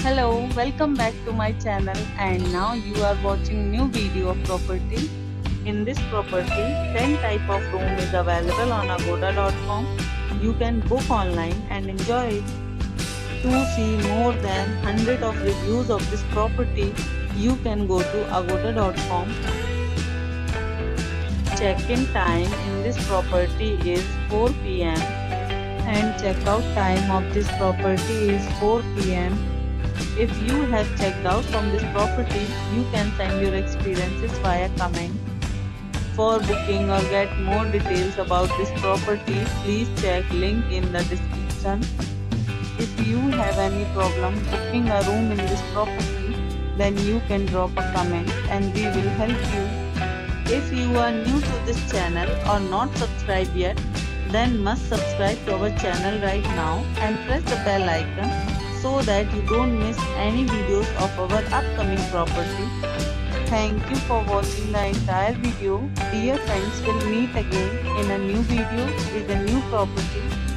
Hello, welcome back to my channel and now you are watching new video of property. In this property, 10 type of room is available on agoda.com. You can book online and enjoy it. To see more than 100 of reviews of this property, you can go to agoda.com. Check-in time in this property is 4 p.m. and check-out time of this property is 4 p.m. If you have checked out from this property, you can send your experiences via comment. For booking or get more details about this property, please check link in the description. If you have any problem booking a room in this property, then you can drop a comment and we will help you. If you are new to this channel or not subscribed yet, then must subscribe to our channel right now and press the bell icon so that you don't miss any videos of our upcoming property. Thank you for watching the entire video. Dear friends, will meet again in a new video with a new property.